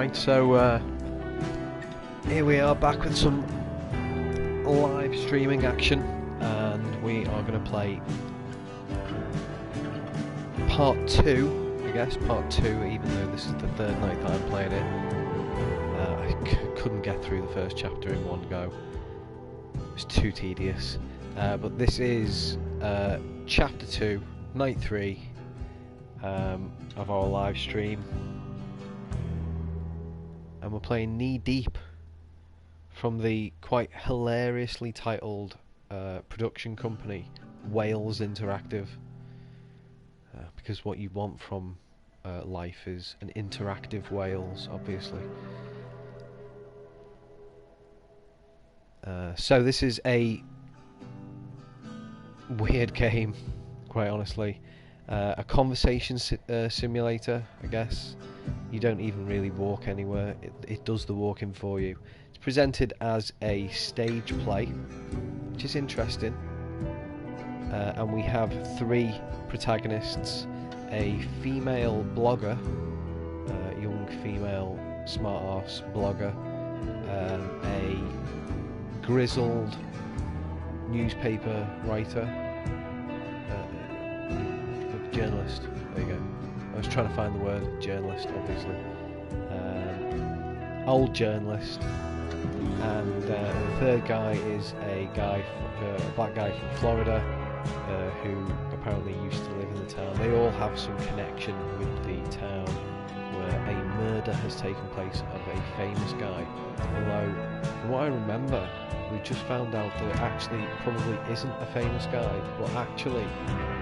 Right, so here we are back with some live streaming action, and we are going to play part 2, I guess, part 2, even though this is the third night that I'm playing it. I couldn't get through the first chapter in one go, it was too tedious, but this is chapter 2, night 3 of our live stream. And we're playing Knee Deep from the quite hilariously titled production company Wales Interactive, because what you want from life is an interactive Wales, obviously. So this is a weird game, quite honestly. A conversation simulator, I guess. You don't even really walk anywhere, it does the walking for you. It's presented as a stage play, which is interesting. And we have 3 protagonists: a female blogger, young female smart arse blogger, a grizzled newspaper writer, journalist, there you go. I was trying to find the word journalist, obviously. Old journalist, and the third guy is a black guy from Florida, who apparently used to live in the town. They all have some connection with the town where a murder has taken place of a famous guy. Although, from what I remember, we just found out that it actually probably isn't a famous guy, but actually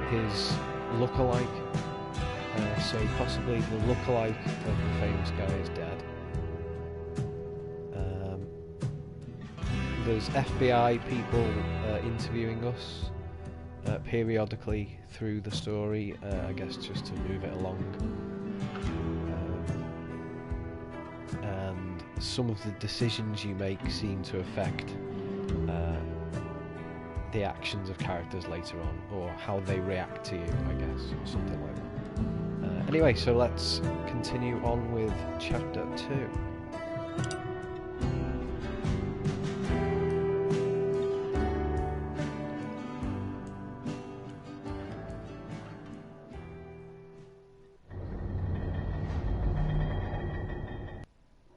his lookalike. So possibly the lookalike of the famous guy is dead. There's FBI people interviewing us periodically through the story, I guess just to move it along. And some of the decisions you make seem to affect the actions of characters later on, or how they react to you, I guess, or something like that. Anyway, so let's continue on with chapter 2.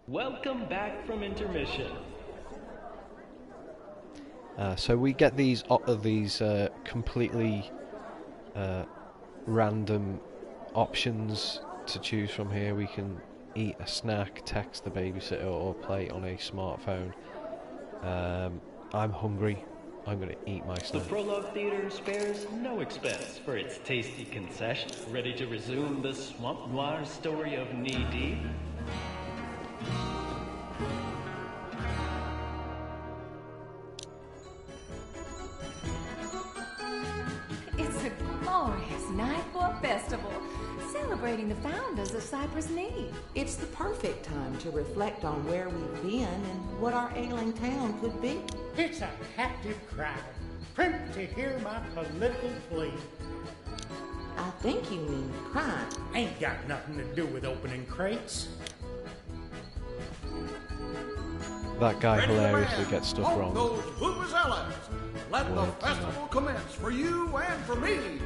Welcome back from intermission. So we get these completely random options to choose from here. We can eat a snack, text the babysitter, or play on a smartphone. I'm hungry. I'm going to eat my snack. The Prologue Theater spares no expense for its tasty concession. Ready to resume the Swamp Noir story of Knee Deep? It's a glorious night for a festival, celebrating the founders of Cypress Knee. It's the perfect time to reflect on where we've been and what our ailing town could be. It's a captive crowd, primped to hear my political plea. I think you mean crime. Ain't got nothing to do with opening crates. That guy hilariously gets stuff wrong. Those vuvuzelas. Let the festival commence for you and for me.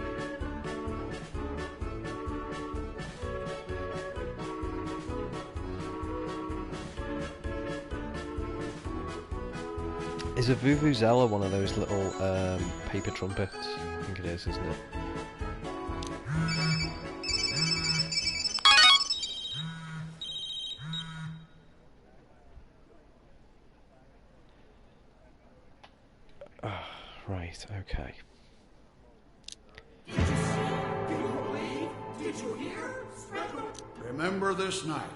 Is a vuvuzela one of those little paper trumpets? I think it is, isn't it? Right, okay. Did you see? Do you believe? Did you hear? Remember this night.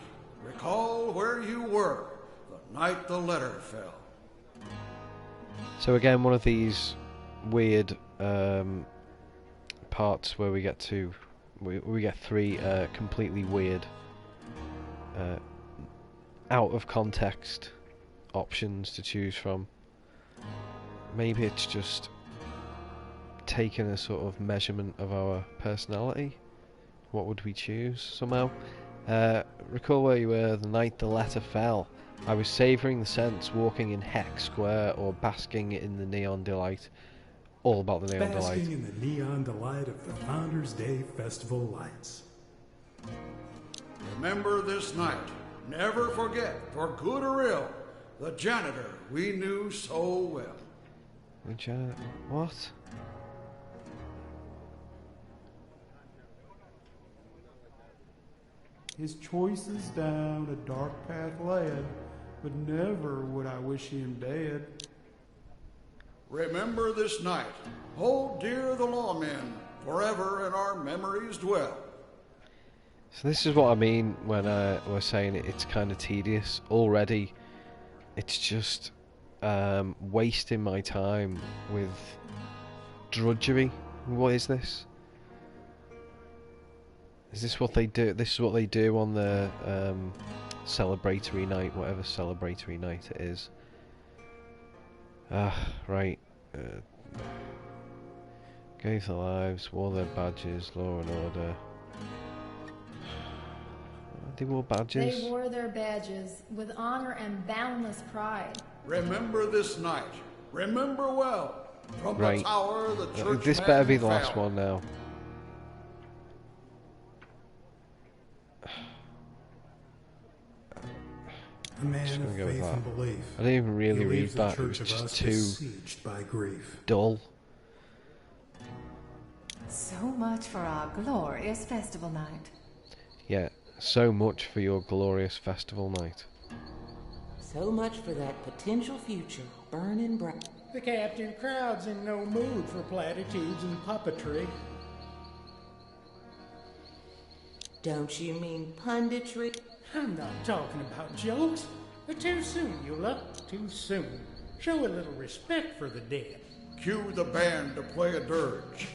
Recall where you were the night the letter fell. So again, one of these weird parts where we get 3 completely weird, out of context options to choose from. Maybe it's just taking a sort of measurement of our personality. What would we choose somehow? Recall where you were the night the letter fell. I was savouring the scents, walking in Hex Square, or basking in the neon delight. All about the neon delight. Basking in the neon delight of the Founders Day Festival lights. Remember this night. Never forget, for good or ill, the janitor we knew so well. The janitor? What? His choices down a dark path led, but never would I wish him dead. Remember this night. Hold dear the lawmen, forever in our memories dwell. So this is what I mean when we're saying it's kind of tedious. Already, it's just wasting my time with drudgery. What is this? Is this what they do? This is what they do on the celebratory night, whatever celebratory night it is. Right. Gave their lives, wore their badges, law and order. They wore badges. They wore their badges with honor and boundless pride. Remember this night. Remember well. From the tower, the church. This better be the last one now. A man of faith and belief. I didn't even really read that. It was just too dull. So much for our glorious festival night. Yeah, so much for your glorious festival night. So much for that potential future, burning bright. The captive crowd's in no mood for platitudes and puppetry. Don't you mean punditry? I'm not talking about jokes. Too soon, Eula. Too soon. Show a little respect for the dead. Cue the band to play a dirge.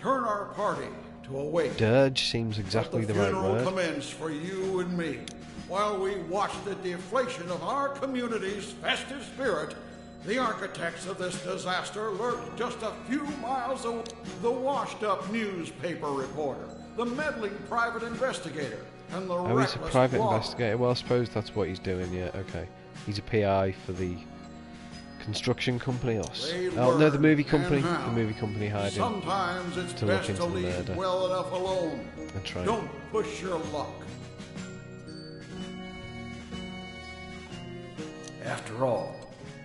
Turn our party to a wake. Dirge seems exactly the right word. The funeral commenced for you and me. While we watched the deflation of our community's festive spirit, the architects of this disaster lurked just a few miles away. The washed-up newspaper reporter, the meddling private investigator, and the he's a reckless private blogger. investigator. Well, I suppose that's what he's doing. Yeah, okay. He's a PI for the construction company, or no, the movie company. The movie company hired him. Sometimes it's to look best into to the leave murder. well enough alone. That's right. Don't push your luck. After all,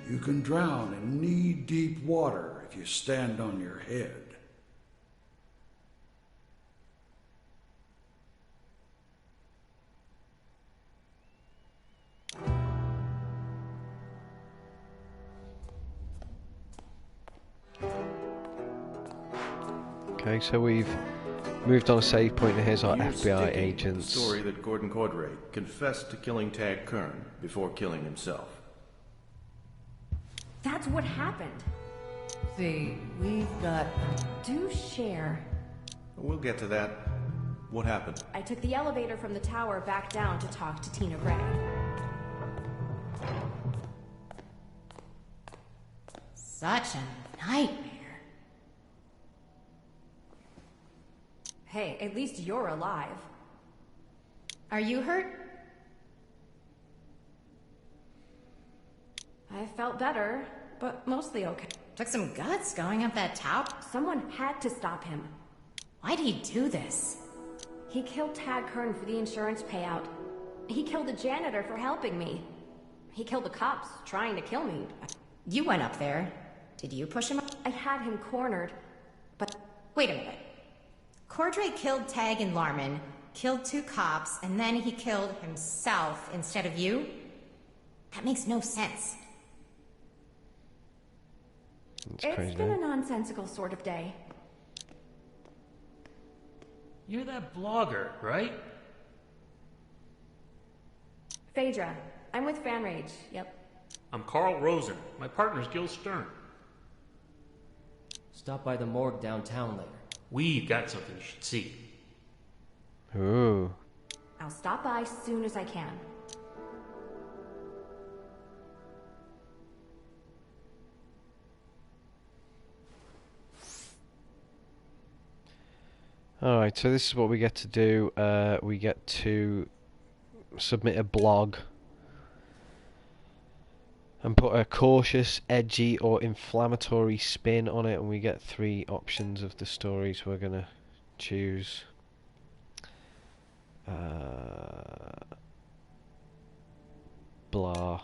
you can drown in knee-deep water if you stand on your head. Okay, so we've moved on a save point, and here's our You're FBI sticking agents. The story that Gordon Cordray confessed to killing Tag Kern before killing himself. That's what happened. See, we've got... Do share. We'll get to that. What happened? I took the elevator from the tower back down to talk to Tina Gray. Such a nightmare. Hey, at least you're alive. Are you hurt? I felt better, but mostly okay. Took some guts going up that tower. Someone had to stop him. Why'd he do this? He killed Tag Kern for the insurance payout. He killed the janitor for helping me. He killed the cops trying to kill me. You went up there. Did you push him up? I had him cornered, but... Wait a minute. Cordray killed Tag and Larman, killed 2 cops, and then he killed himself instead of you? That makes no sense. It's been a nonsensical sort of day. You're that blogger, right? Phaedra. I'm with Fan Rage, yep. I'm Carl Rosen. My partner's Gil Stern. Stop by the morgue downtown later. We've got something you should see. Ooh. I'll stop by as soon as I can. Alright, so this is what we get to do. We get to submit a blog and put a cautious, edgy or inflammatory spin on it, and we get 3 options of the stories we're going to choose. Blah.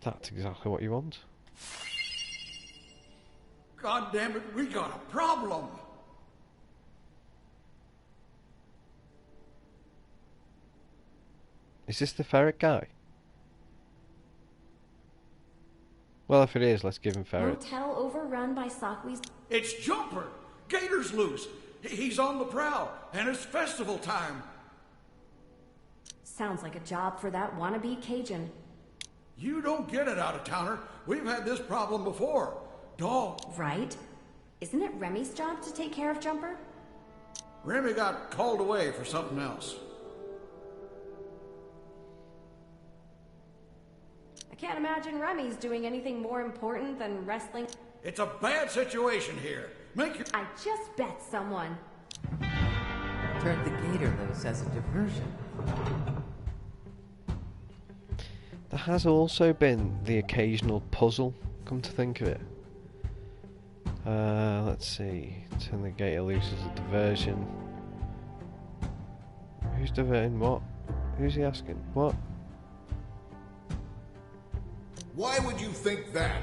That's exactly what you want. God damn it, we got a problem. Is this the ferret guy? Well, if it is, let's give him ferret. Motel overrun by Sockwee's. It's Jumper. Gator's loose. He's on the prowl, and it's festival time. Sounds like a job for that wannabe Cajun. You don't get it, out-of-towner. We've had this problem before. Dog. Right? Isn't it Remy's job to take care of Jumper? Remy got called away for something else. I can't imagine Remy's doing anything more important than wrestling. It's a bad situation here. Make your... I just bet someone. Turned the gator loose as a diversion. There has also been the occasional puzzle, come to think of it. Let's see. Turn the gator loose as a diversion. Who's diverting what? Who's he asking? What? Why would you think that?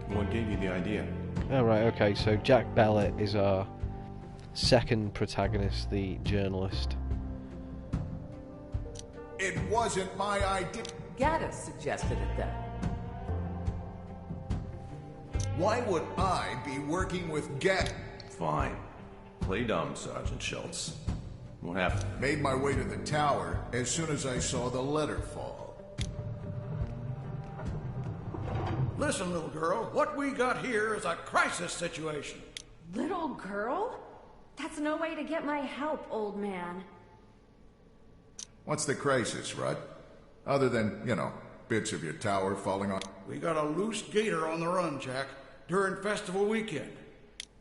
What gave you the idea? Oh, right, okay, so Jack Bellett is our second protagonist, the journalist. It wasn't my idea. Gaddis suggested it then. Why would I be working with Gaddis? Fine. Play dumb, Sergeant Schultz. What happened? Made my way to the tower as soon as I saw the letter fall. Listen, little girl, what we got here is a crisis situation. Little girl? That's no way to get my help, old man. What's the crisis, Rudd? Other than, bits of your tower falling on... We got a loose gator on the run, Jack, during festival weekend.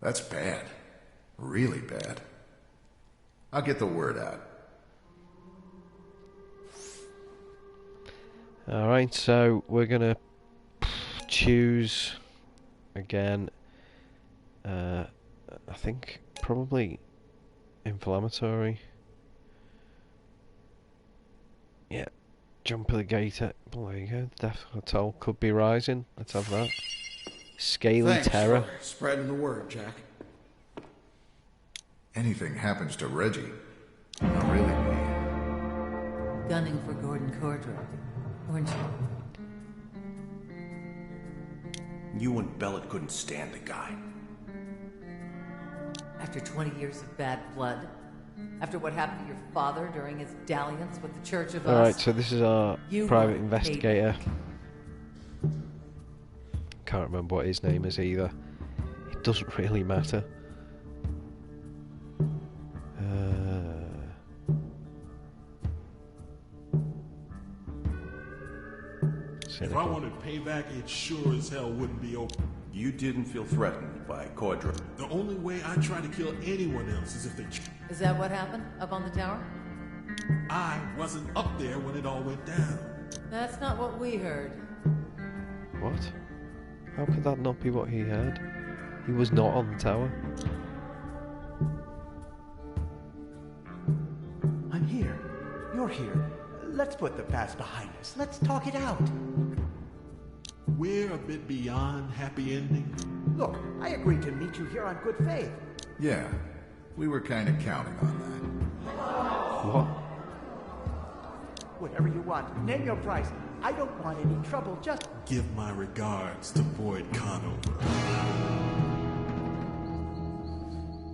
That's bad. Really bad. I'll get the word out. Alright, so we're gonna choose again. I think probably inflammatory. Yeah, Jumper the Gator. Well, there you go. Death Hotel could be rising. Let's have that. Scaly Thanks Terror. for spreading the word, Jack. Anything happens to Reggie, not really me. Gunning for Gordon Cordray, weren't you? You and Bellett couldn't stand the guy. After 20 years of bad blood? After what happened to your father during his dalliance with the Church of Us? Alright, so this is our private investigator. Can't remember what his name is either. It doesn't really matter. If I wanted payback, it sure as hell wouldn't be open. You didn't feel threatened by Cordray. The only way I try to kill anyone else is if they... Is that what happened up on the tower? I wasn't up there when it all went down. That's not what we heard. What? How could that not be what he heard? He was not on the tower. I'm here. You're here. Let's put the past behind us. Let's talk it out. We're a bit beyond happy ending. Look, I agreed to meet you here on good faith. Yeah, we were kind of counting on that. What? Whatever you want. Name your price. I don't want any trouble, just... Give my regards to Boyd Conover.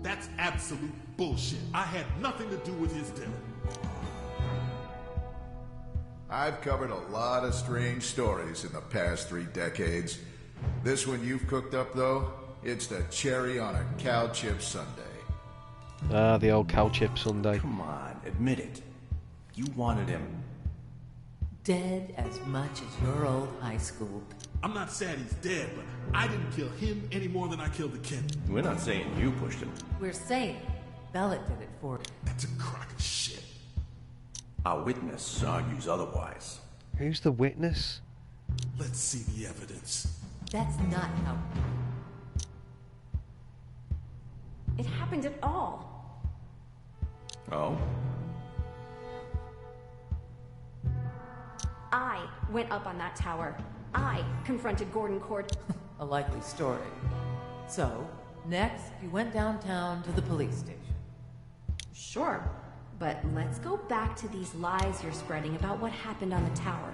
That's absolute bullshit. I had nothing to do with his death. I've covered a lot of strange stories in the past 3 decades. This one you've cooked up, though, It's the cherry on a cow chip sundae. Ah, the old cow chip sundae. Come on, admit it. You wanted him. Dead as much as your old high school. I'm not sad he's dead, but I didn't kill him any more than I killed the kid. We're not saying you pushed him. We're saying Bella did it for you. That's a crock of shit. Our witness argues otherwise. Who's the witness? Let's see the evidence. That's not how... It happened at all. Oh? I went up on that tower. I confronted Gordon Cord. A likely story. So, next, you went downtown to the police station. Sure, but let's go back to these lies you're spreading about what happened on the tower.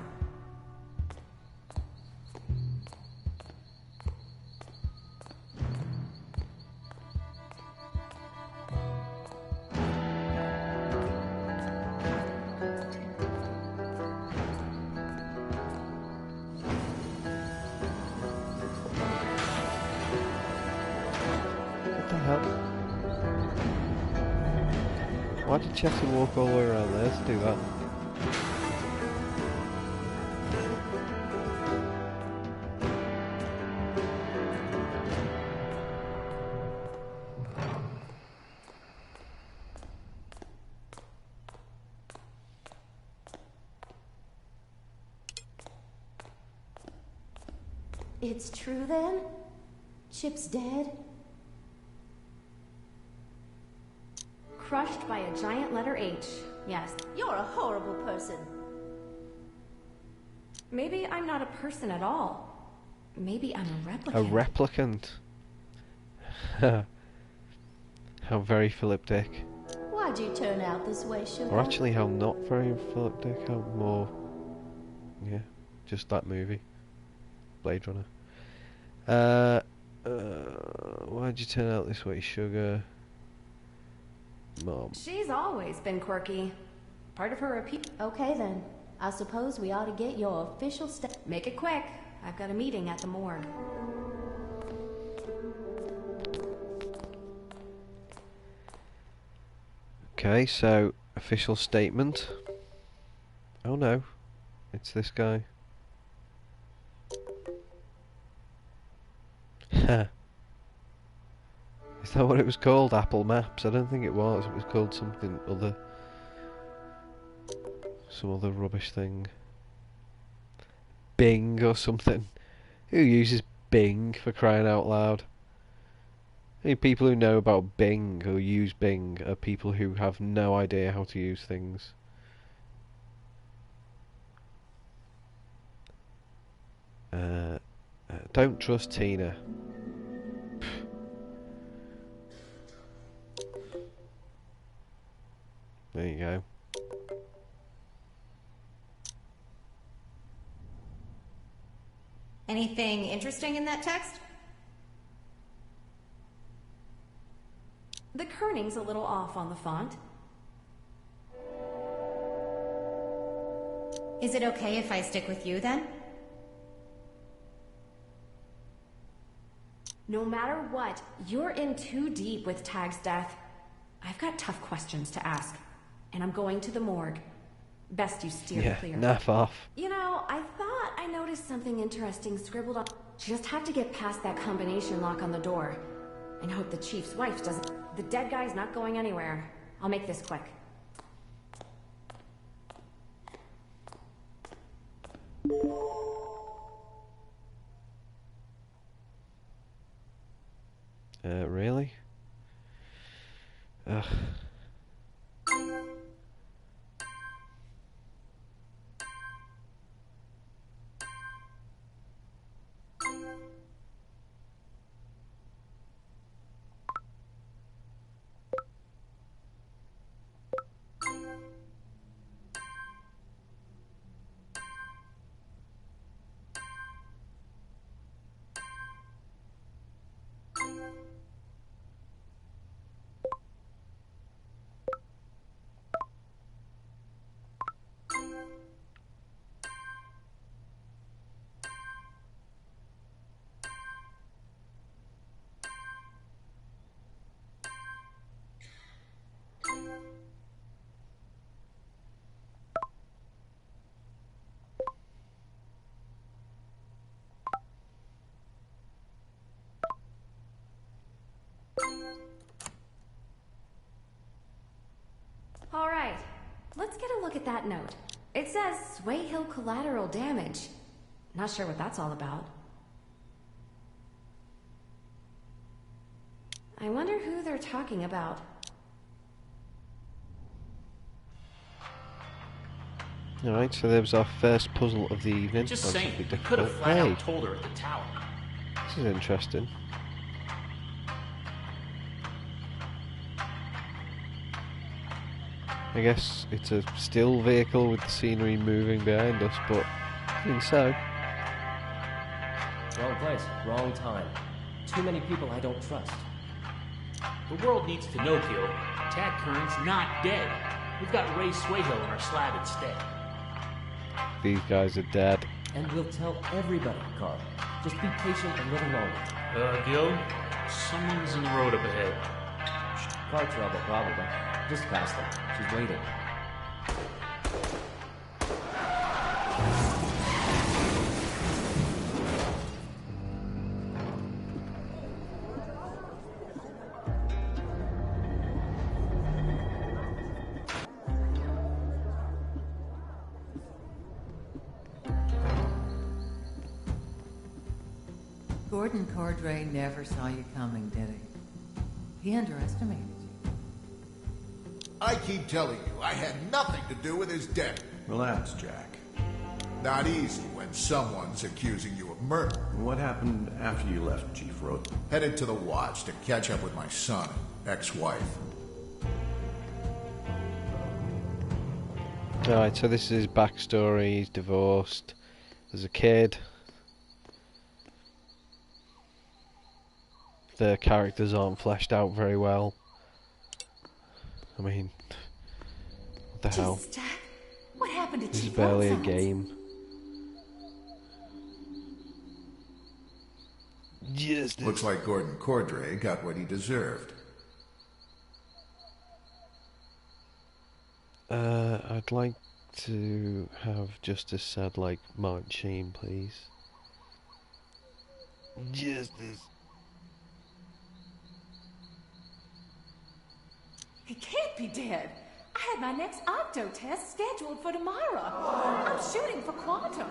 What the hell? Why did Chester walk all the way around there to do that? It's true then? Chip's dead? Crushed by a giant letter H. Yes. You're a horrible person. Maybe I'm not a person at all. Maybe I'm a replicant. A replicant? How very Philip Dick. Why'd you turn out this way, sugar? Or actually how not very Philip Dick, how more... Yeah, just that movie. Blade Runner. Why'd you turn out this way, sugar? Mom. She's always been quirky. Part of her appeal. Okay then. I suppose we ought to get your official Make it quick. I've got a meeting at the morgue. Okay, so official statement. Oh no, it's this guy. Is that what it was called? Apple Maps? I don't think it was. It was called something other. Some other rubbish thing. Bing or something. Who uses Bing, for crying out loud? Any people who know about Bing or use Bing are people who have no idea how to use things. Don't trust Tina. There you go. Anything interesting in that text? The kerning's a little off on the font. Is it okay if I stick with you then? No matter what, you're in too deep with Tag's death. I've got tough questions to ask, and I'm going to the morgue. Best you steer clear. Naff off. You know, I thought I noticed something interesting scribbled on... Just have to get past that combination lock on the door, and hope the chief's wife doesn't... The dead guy's not going anywhere. I'll make this quick. Really? Ugh. look at that note. It says Sway Hill collateral damage. Not sure what that's all about. I wonder who they're talking about. Alright, so there was our first puzzle of the evening. Just That's saying, something we could have difficult. flat Hey, out told her at the tower. this is interesting. I guess it's a still vehicle with the scenery moving behind us, but even so. Wrong place, wrong time. Too many people I don't trust. The world needs to know, Gil. Tad Kern's not dead. We've got Ray Swayhill in our slab instead. These guys are dead. And we'll tell everybody, Carl. Just be patient a little longer. Gil? Someone's in the road up ahead. Car trouble, probably. Just past them. She's waiting. Gordon Cordray never saw you coming, did he? He underestimated you. I keep telling you, I had nothing to do with his death. Relax, Jack. Not easy when someone's accusing you of murder. What happened after you left, Chief Roth? Headed to the Watch to catch up with my son and ex-wife. Alright, so this is his backstory. He's divorced as a kid. The characters aren't fleshed out very well. I mean, what the hell? Jesus, Jack, what happened to This is Chief barely a Rothson's? game. Yes. Looks like Gordon Cordray got what he deserved. I'd like to have justice said like Martin Sheen, please. Justice. He can't be dead. I had my next octo test scheduled for tomorrow. I'm shooting for quantum.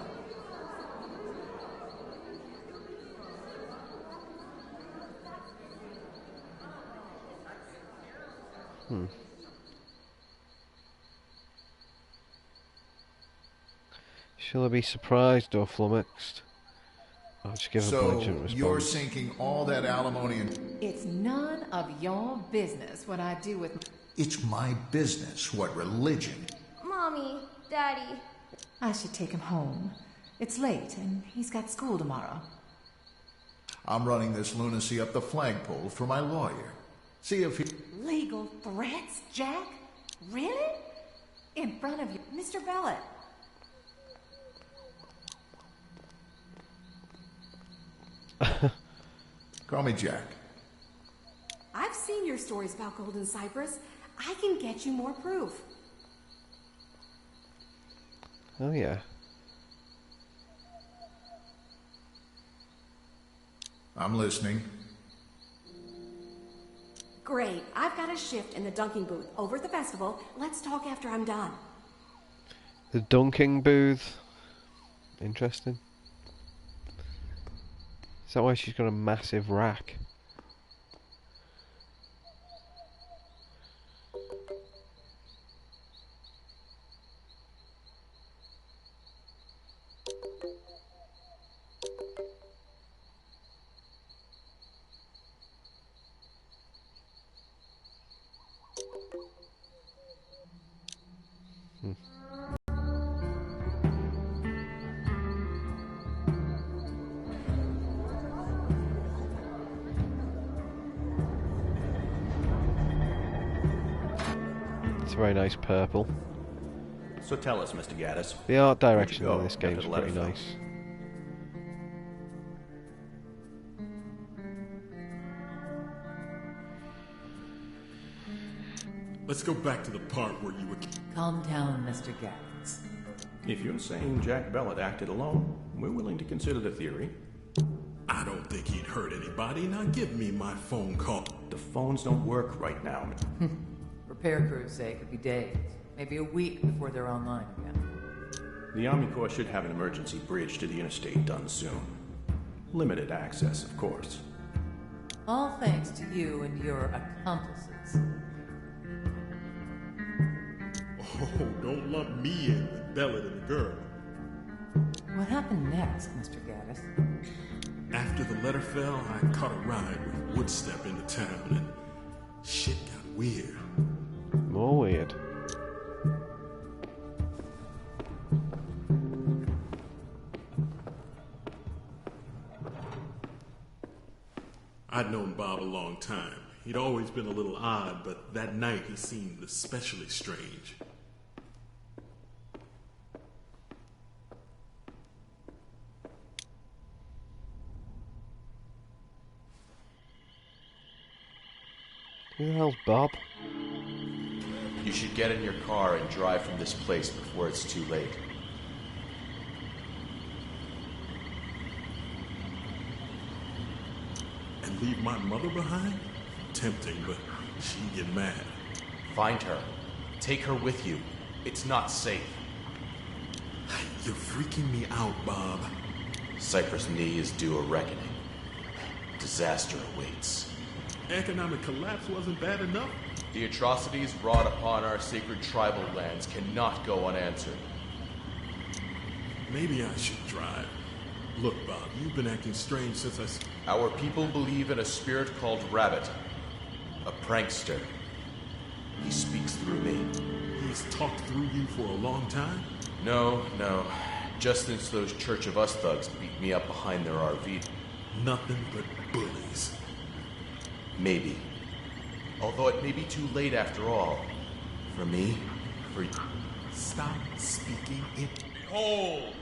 Shall I be surprised or flummoxed? I'll just give a belligerent response. You're sinking all that alimony in... It's none of your business what I do with... It's my business what religion... Mommy, Daddy. I should take him home. It's late, and he's got school tomorrow. I'm running this lunacy up the flagpole for my lawyer. See if he... Legal threats, Jack? Really? In front of you, Mr. Bellet. Call me Jack. I've seen your stories about Golden Cypress. I can get you more proof. Oh yeah. I'm listening. Great. I've got a shift in the dunking booth over at the festival. Let's talk after I'm done. The dunking booth. Interesting. Is that why she's got a massive rack? It's a very nice purple. So tell us, Mr. Gaddis. The art direction Where'd you in go this game is after the letter pretty fell? nice. Let's go back to the part where you were... Calm down, Mr. Gaddis. If you're saying Jack Bellet acted alone, we're willing to consider the theory. I don't think he'd hurt anybody. Now give me my phone call. The phones don't work right now. Repair crew's sake, it'd be days, Maybe a week before they're online again. The Army Corps should have an emergency bridge to the interstate done soon. Limited access, of course. All thanks to you and your accomplices. Oh, don't lump me in with Bella and the girl. What happened next, Mr. Gaddis? After the letter fell, I caught a ride with Woodstep into town, and shit got weird. More weird. I'd known Bob a long time. He'd always been a little odd, but that night he seemed especially strange. Who the hell's Bob? You should get in your car and drive from this place before it's too late. And leave my mother behind? Tempting, but she'd get mad. Find her. Take her with you. It's not safe. You're freaking me out, Bob. Cypress Knee is due a reckoning. Disaster awaits. Economic collapse wasn't bad enough? The atrocities wrought upon our sacred tribal lands cannot go unanswered. Maybe I should drive. Look, Bob, you've been acting strange since Our people believe in a spirit called Rabbit. A prankster. He speaks through me. He's talked through you for a long time? No. Just since those Church of Us thugs beat me up behind their RV. Nothing but bullies. Maybe. Although it may be too late after all. For me, for you. Stop speaking in... Behold!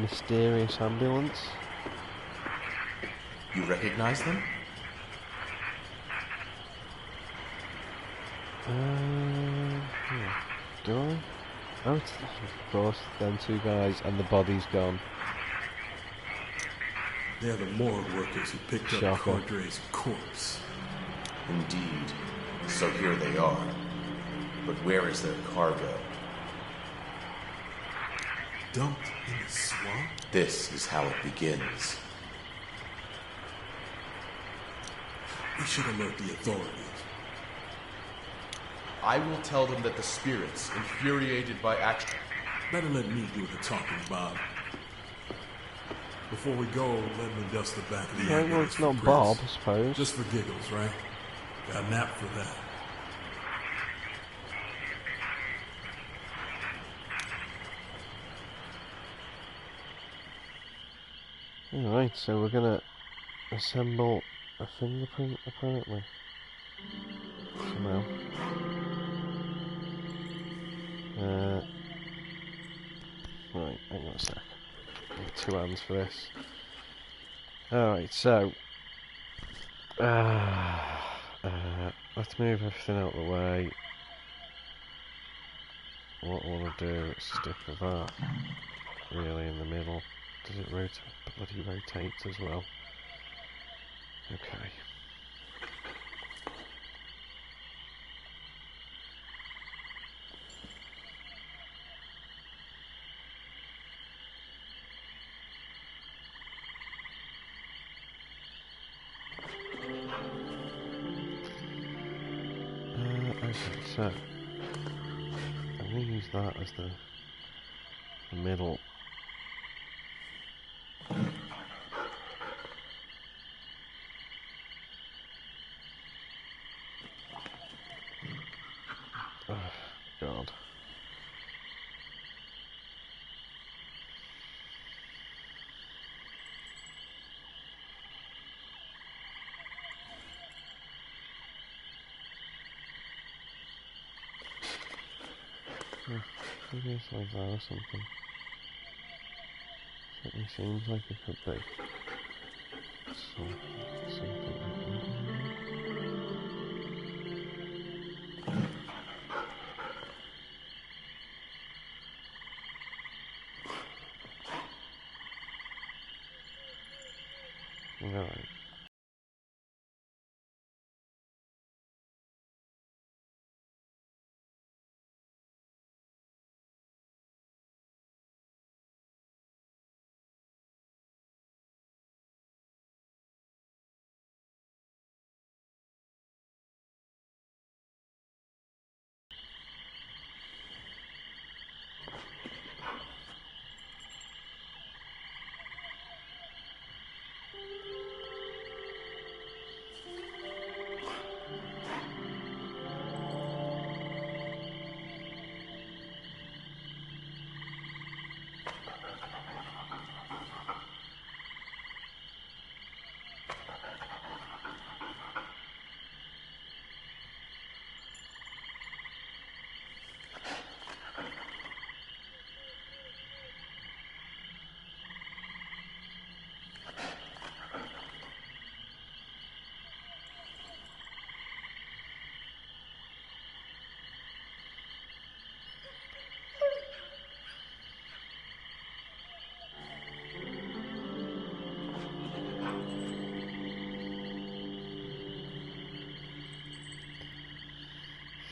Mysterious ambulance. You recognize them? Do I? Oh, it's, of course, them two guys, and the body's gone. They're the morgue workers who picked up Cordray's corpse. Indeed. So here they are. But where is their cargo? Dumped in the swamp? This is how it begins. We should alert the authorities. I will tell them that the spirits, infuriated by action... Better let me do the talking, Bob. Before we go, let me dust the back of the ambulance. Well, it's not Bob, I suppose. Just for giggles, right? Got a nap for that. Alright, so we're gonna assemble a fingerprint, apparently. Somehow. Right, hang on a sec. I need 2 hands for this. Alright, so... let's move everything out of the way. What I want to do is stick with that really in the middle. Does it rotate? Bloody rotates as well. Okay. Okay, so I'm going to use that as the middle. Oh, God. Maybe it's like that or something. Certainly seems like it could be. Something like that. Alright.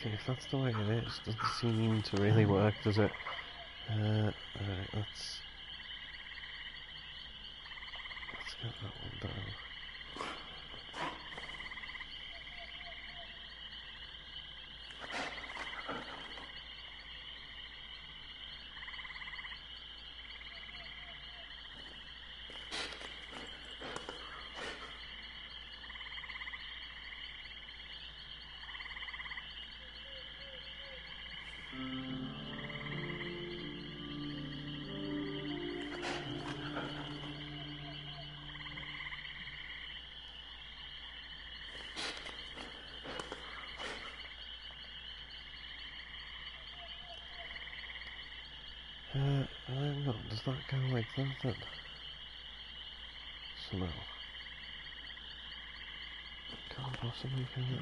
See, if that's the way it is, doesn't seem to really work, does it? Alright, let's get that one down. Hang on, does that go like that then? Somehow. Can't possibly, can it?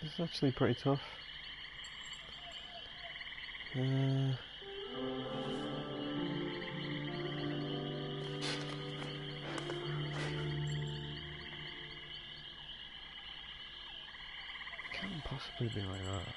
It's actually pretty tough. Can't possibly be like that.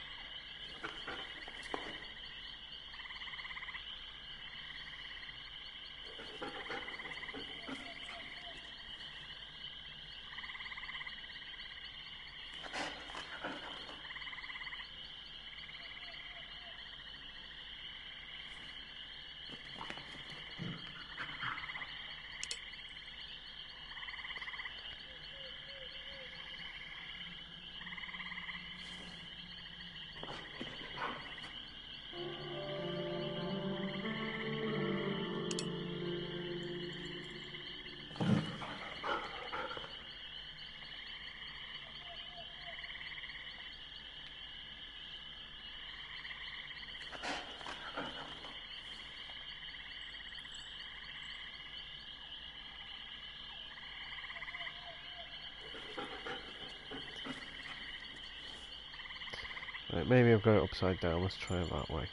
Right, maybe I've got it upside down. Let's try it that way.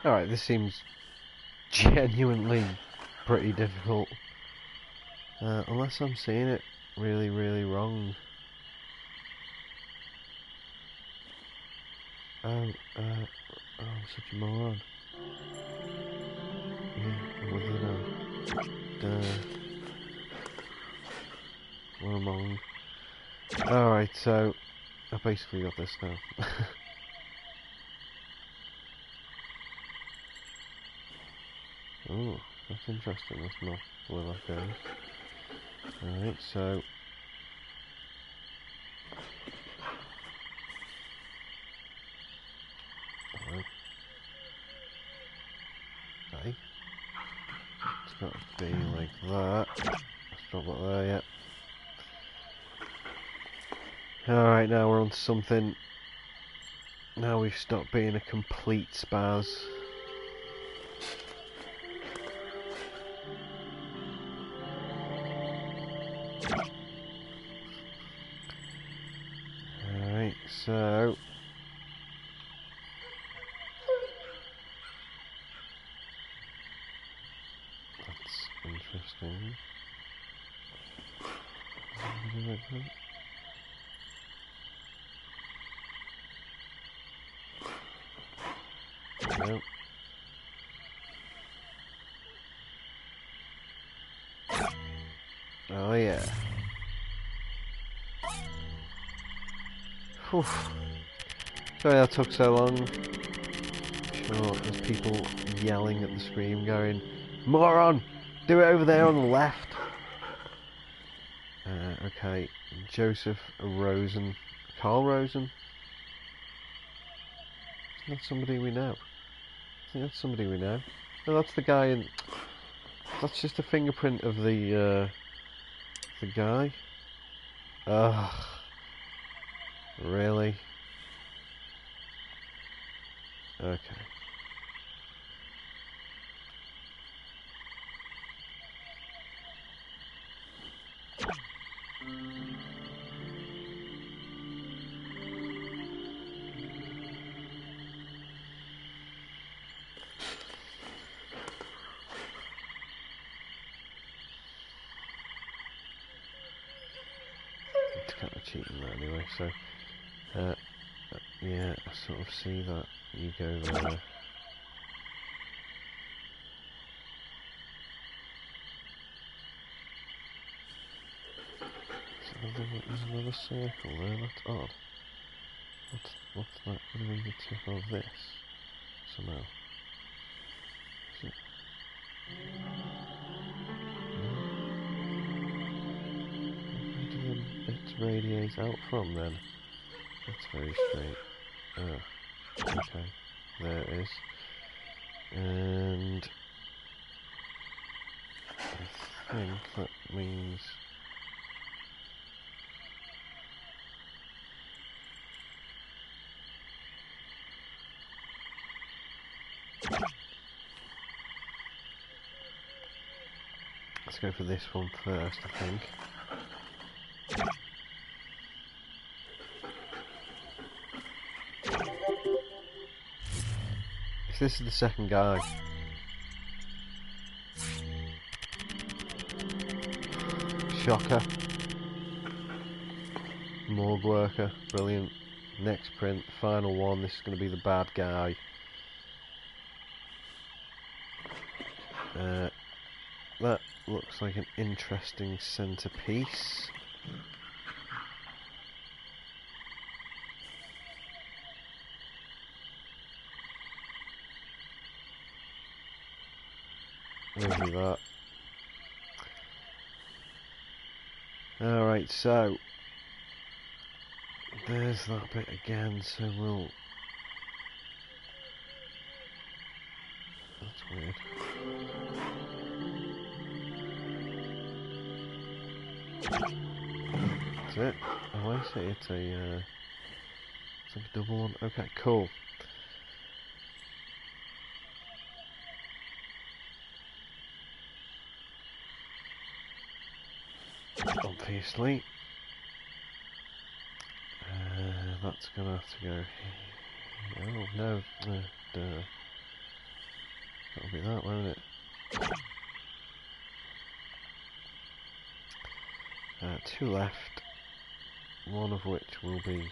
Alright, this seems genuinely pretty difficult. Unless I'm seeing it really, really wrong. Oh, I'm such a moron. Yeah, I'm with you now. What am I on? Alright, so I've basically got this now. Oh, that's interesting. That's not where that goes. Alright, so hello. got to be like that. Let's drop that there, yeah. Alright, now we're on to something. Now we've stopped being a complete spaz. Alright, so... that's interesting. No. Oh yeah. Whew. Sorry that took so long. Sure, there's people yelling at the screen going, "Moron! Do it over there on the left!" Okay, Joseph Rosen. Carl Rosen? Isn't that somebody we know? I think that's somebody we know. No, that's the guy in... that's just a fingerprint of the guy. Ugh. Really? Okay. It's kind of cheating that anyway, so yeah, I sort of see that. You go there. There's another circle there, that's odd. What's that going to be the tip of this? Somehow. Is it? Where do the bits radiate out from then? That's very straight. Ah, okay. There it is. And I think that means... let's go for this one first, I think. So this is the second guy. Shocker. Morgue worker. Brilliant. Next print. Final one. This is going to be the bad guy. That looks like an interesting centerpiece. Maybe that. Alright, so there's that bit again, so we'll... that's weird. That's it. Oh, I see, it's a it's like a double one. Okay, cool. Obviously, that's gonna have to go here. Oh no, duh. That'll be that, won't it? Two left, one of which will be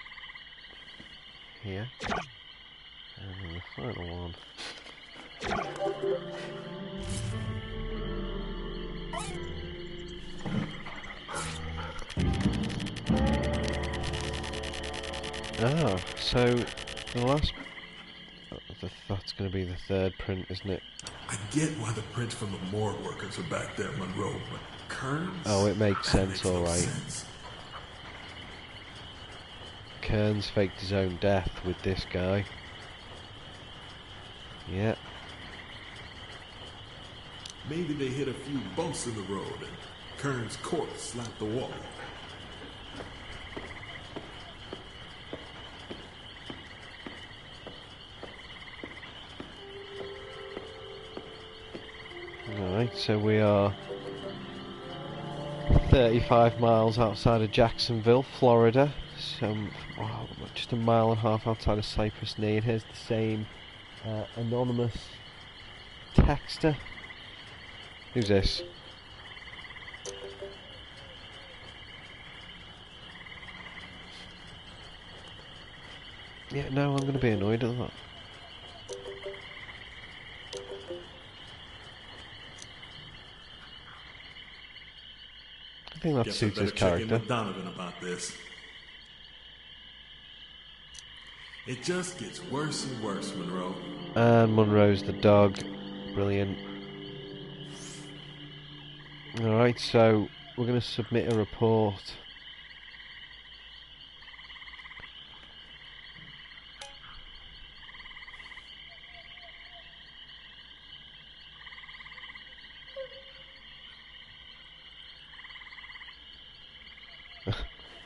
here, and then the final one. Ah, so the last... that's going to be the third print, isn't it? I get why the prints from the morgue workers are back there, Monroe, but Kearns? Oh, it makes sense, alright. Kearns faked his own death with this guy. Yeah. Maybe they hit a few bumps in the road and Kern's corpse slapped the wall. Alright, so we are 35 miles outside of Jacksonville, Florida. So, just a mile and a half outside of Cypress, Knee. And here's the same anonymous texter. Who's this? Yeah, no, I'm going to be annoyed at that. I think that suits his character. Check in with Donovan about this. It just gets worse and worse, Monroe. And Monroe's the dog. Brilliant. Alright, so we're going to submit a report.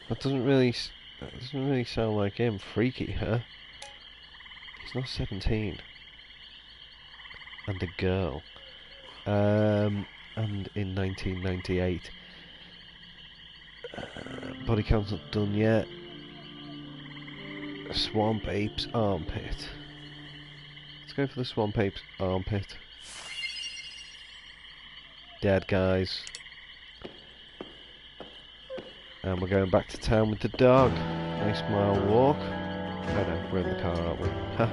That doesn't really sound like him. Freaky, huh? He's not 17. And a girl. And in 1998. Body count's not done yet. Swamp Ape's armpit. Let's go for the Swamp Ape's armpit. Dead, guys. And we're going back to town with the dog. Nice mile walk. Oh no, we're in the car, aren't we? Ha.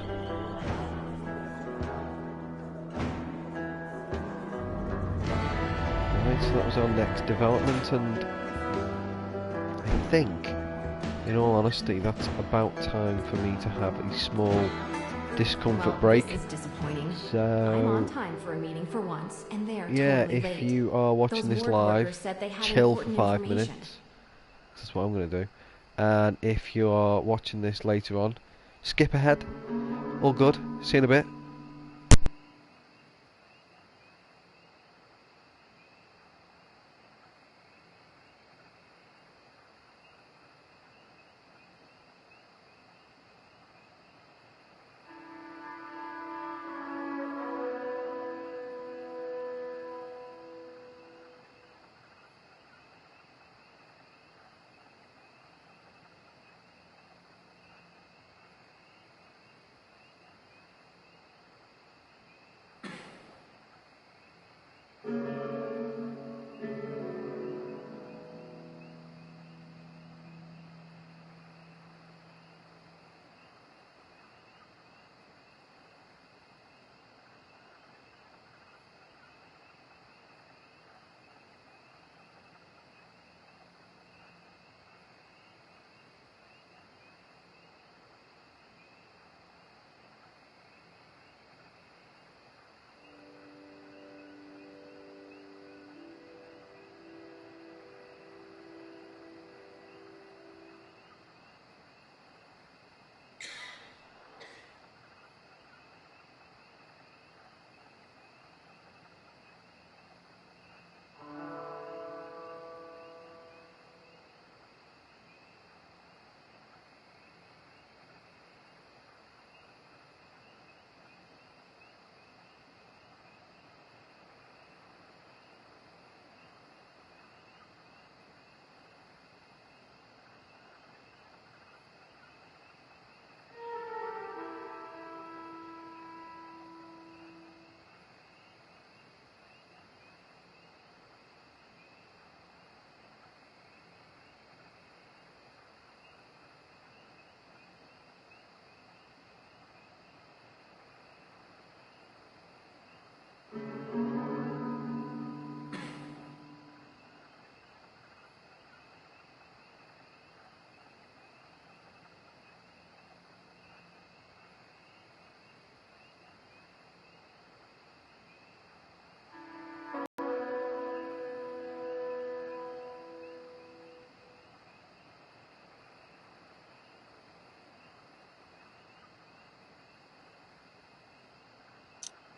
Right, so that was our next development, and I think, in all honesty, that's about time for me to have a small discomfort break. This is disappointing. So, I'm on time for a meeting for once, and they're yeah, totally if late. you are watching Those this morgue live, workers said they had chill for important 5 information. minutes. That's what I'm going to do. And if you are watching this later on, skip ahead. All good. See you in a bit.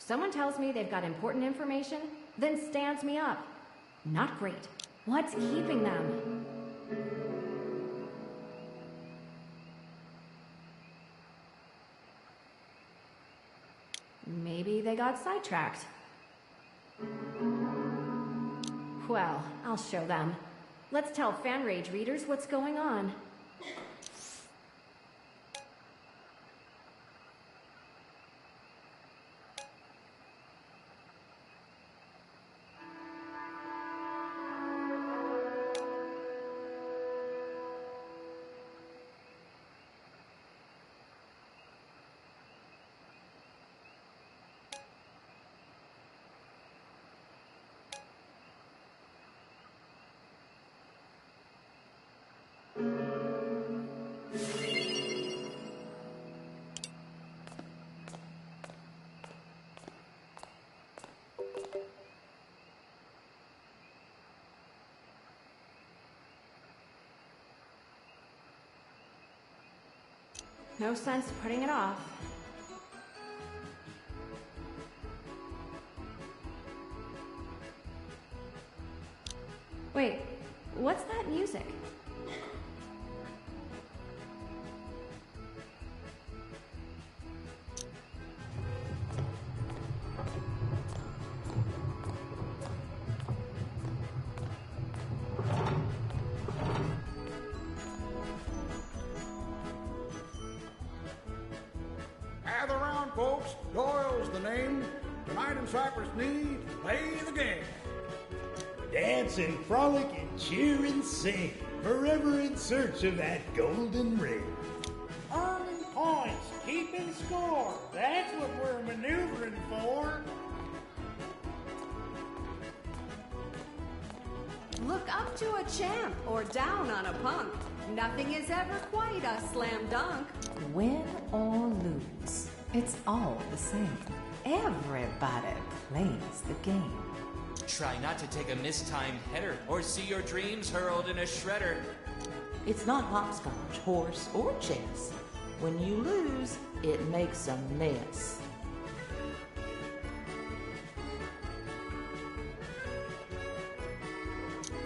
Someone tells me they've got important information, then stands me up. Not great. What's keeping them? Maybe they got sidetracked. Well, I'll show them. Let's tell Fan Rage readers what's going on. No sense putting it off. Wait, what's that music? Gather round, folks. Doyle's the name. Tonight in Cypress Knee, play the game. Dance and frolic and cheer and sing, forever in search of that golden ring. Earning points, keeping score. That's what we're maneuvering for. Look up to a champ or down on a punk. Nothing is ever quite a slam dunk. Win or lose, it's all the same. Everybody plays the game. Try not to take a mistimed header or see your dreams hurled in a shredder. It's not hopscotch, horse, or chess. When you lose, it makes a mess.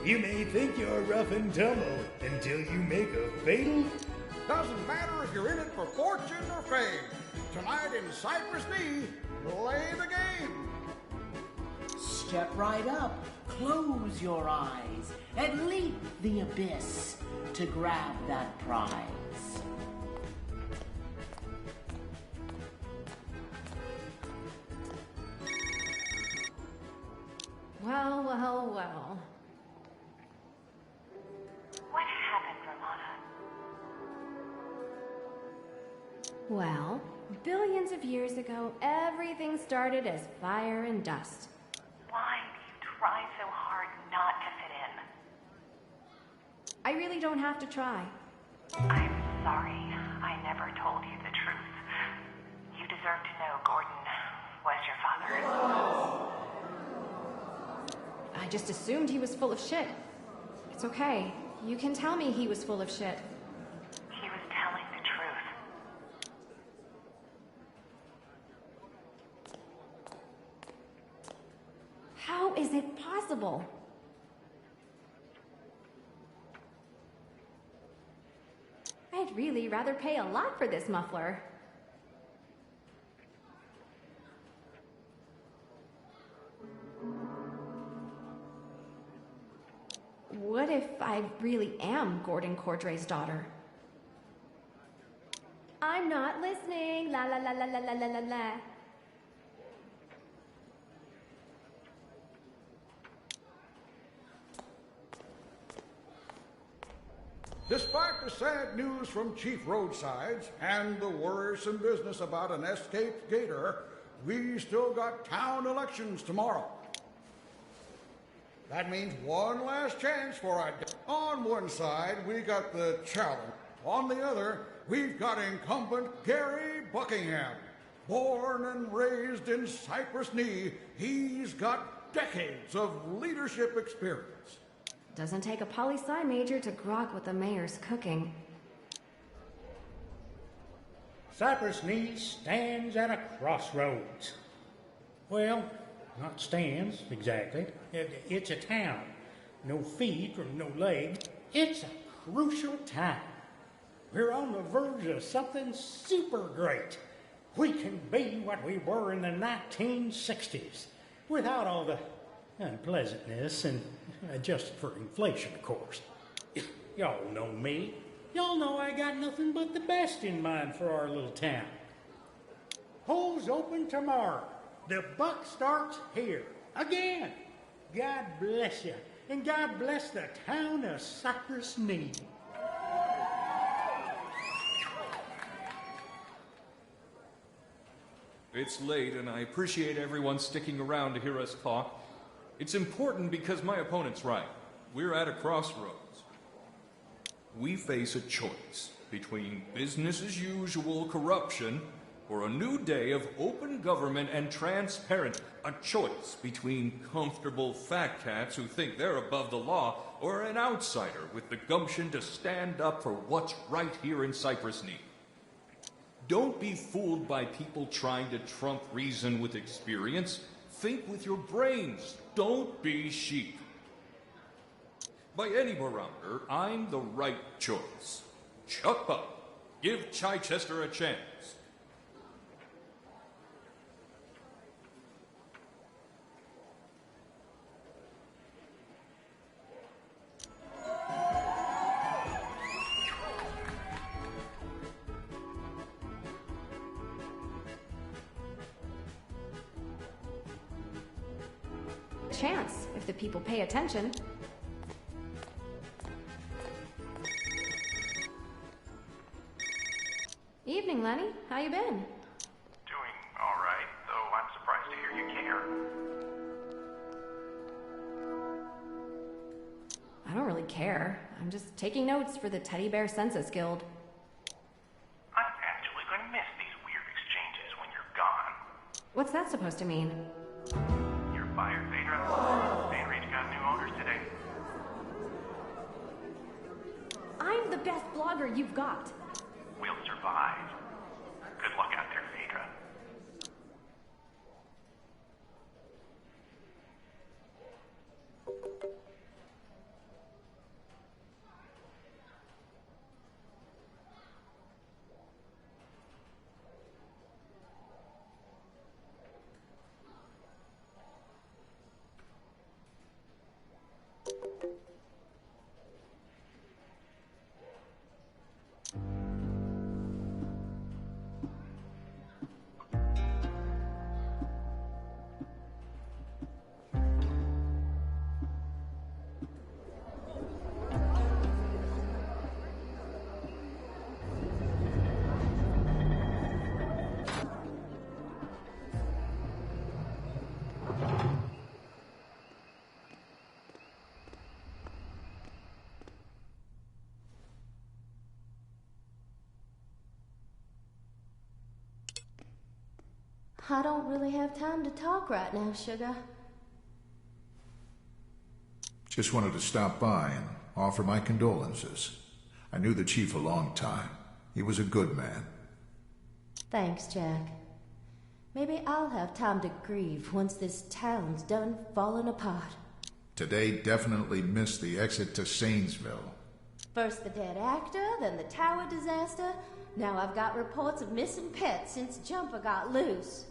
You may think you're rough and tumble until you make a fatal. Doesn't matter if you're in it for fortune or fame. Tonight in Cypress Knee, play the game. Step right up, close your eyes, and leap the abyss to grab that prize. Well, well, well. What happened, Ramona? Well, billions of years ago, everything started as fire and dust. Why do you try so hard not to fit in? I really don't have to try. I'm sorry. I never told you the truth. You deserve to know Gordon was your father. I just assumed he was full of shit. It's okay. You can tell me he was full of shit. He was telling the truth. How is it possible? I'd really rather pay a lot for this muffler. What if I really am Gordon Cordray's daughter? I'm not listening. La la la la la la la la la. Despite the sad news from Chief Roadsides and the worrisome business about an escaped gator, we still got town elections tomorrow. That means one last chance for a... On one side, we got the challenge. On the other, we've got incumbent Gary Buckingham. Born and raised in Cypress Knee, he's got decades of leadership experience. Doesn't take a poli-sci major to grok with the mayor's cooking. Cypress Knee stands at a crossroads. Well, Not stands, exactly. It's a town. No feet or no leg. It's a crucial time. We're on the verge of something super great. We can be what we were in the 1960s, without all the unpleasantness and adjusted for inflation, of course. Y'all know me. Y'all know I got nothing but the best in mind for our little town. Polls open tomorrow. The buck starts here. Again. God bless you. And God bless the town of Cypress Need. It's late, and I appreciate everyone sticking around to hear us talk. It's important because my opponent's right. We're at a crossroads. We face a choice between business as usual corruption or a new day of open government and transparent. A choice between comfortable fat cats who think they're above the law or an outsider with the gumption to stand up for what's right here in Cypress Need. Don't be fooled by people trying to trump reason with experience. Think with your brains. Don't be sheep. By any barometer, I'm the right choice. Chuck up. Give Chichester a chance. Chance, if the people pay attention. Evening, Lenny. How you been? Doing all right, though I'm surprised to hear you care. I don't really care. I'm just taking notes for the Teddy Bear Census Guild. I'm actually going to miss these weird exchanges when you're gone. What's that supposed to mean? You're fired, Phaedra. Bainbridge got new owners today. I'm the best blogger you've got. We'll survive. Good luck out there, Phaedra. I don't really have time to talk right now, sugar. Just wanted to stop by and offer my condolences. I knew the chief a long time. He was a good man. Thanks, Jack. Maybe I'll have time to grieve once this town's done falling apart. Today definitely missed the exit to Sanesville. First the dead actor, then the tower disaster. Now I've got reports of missing pets since Jumper got loose.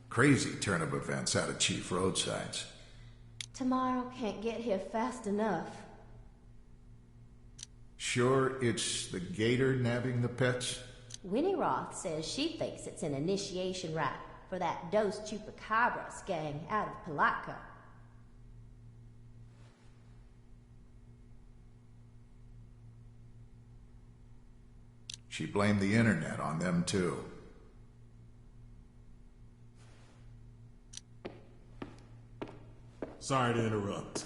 Crazy turn of events out of Chief Roadsides. Tomorrow can't get here fast enough. Sure it's the gator nabbing the pets? Winnie Roth says she thinks it's an initiation rite for that Dos Chupacabras gang out of Palatka. She blamed the internet on them too. Sorry to interrupt.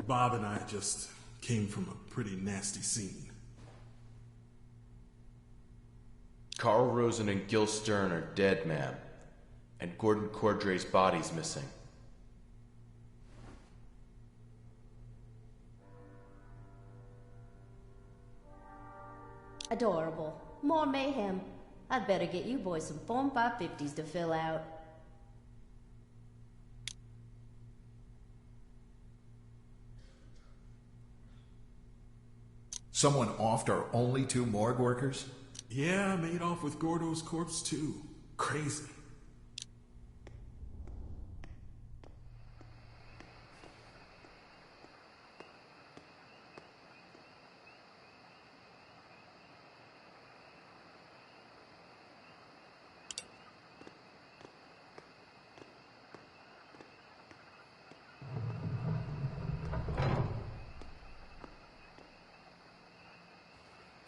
Bob and I just came from a pretty nasty scene. Carl Rosen and Gil Stern are dead, ma'am. And Gordon Cordray's body's missing. Adorable. More mayhem. I'd better get you boys some Form 550s to fill out. Someone offed our only 2 morgue workers? Yeah, made off with Gordo's corpse too. Crazy.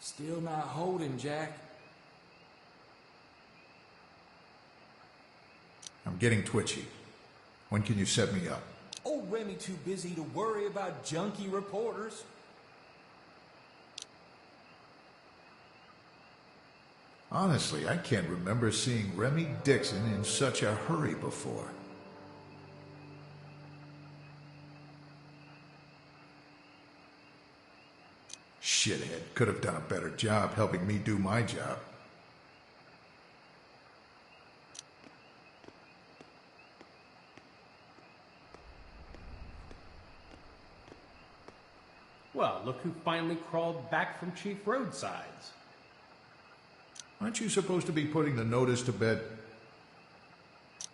Still not holding, Jack. I'm getting twitchy. When can you set me up? Old Remy too busy to worry about junky reporters. Honestly, I can't remember seeing Remy Dixon in such a hurry before. Shithead could have done a better job helping me do my job. Well, look who finally crawled back from Chief Roadsides. Aren't you supposed to be putting the notice to bed?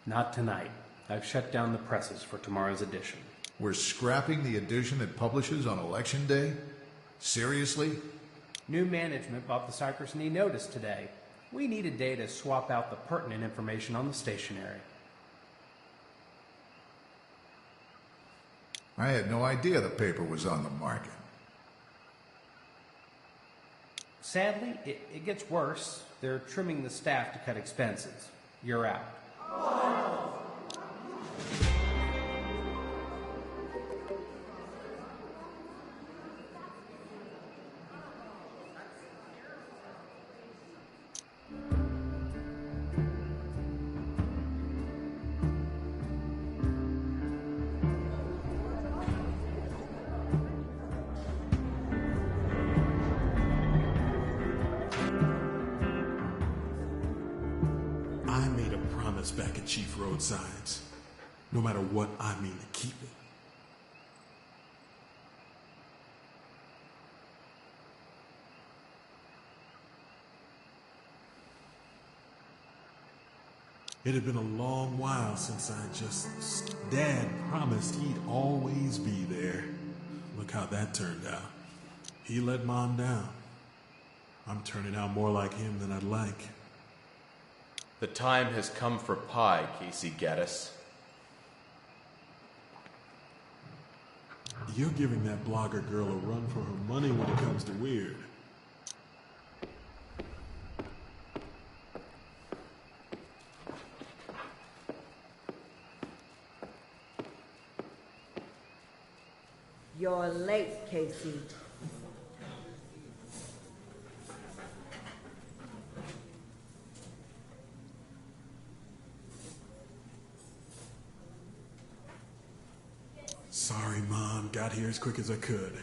Not tonight. I've shut down the presses for tomorrow's edition. We're scrapping the edition that publishes on Election Day? Seriously? New management bought the Cypress Knee Notice today. We need a day to swap out the pertinent information on the stationery. I had no idea the paper was on the market. Sadly, it gets worse. They're trimming the staff to cut expenses. You're out. I made a promise back at Chief Roadsides. No matter what, I mean to keep it. It had been a long while since Dad promised he'd always be there. Look how that turned out. He let Mom down. I'm turning out more like him than I'd like. The time has come for pie, Casey Geddes. You're giving that blogger girl a run for her money when it comes to weird. You're late, Casey. Sorry, Mom. Got here as quick as I could.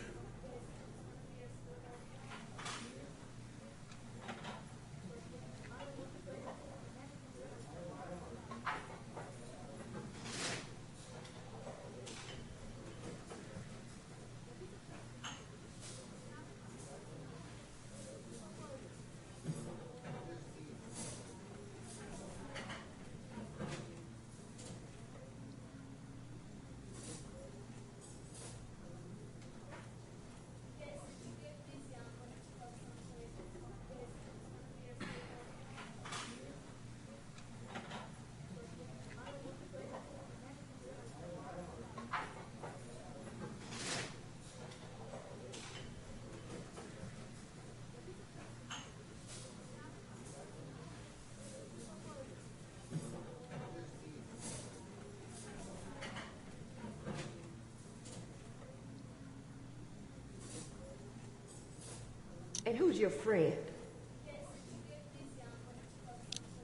And who's your friend?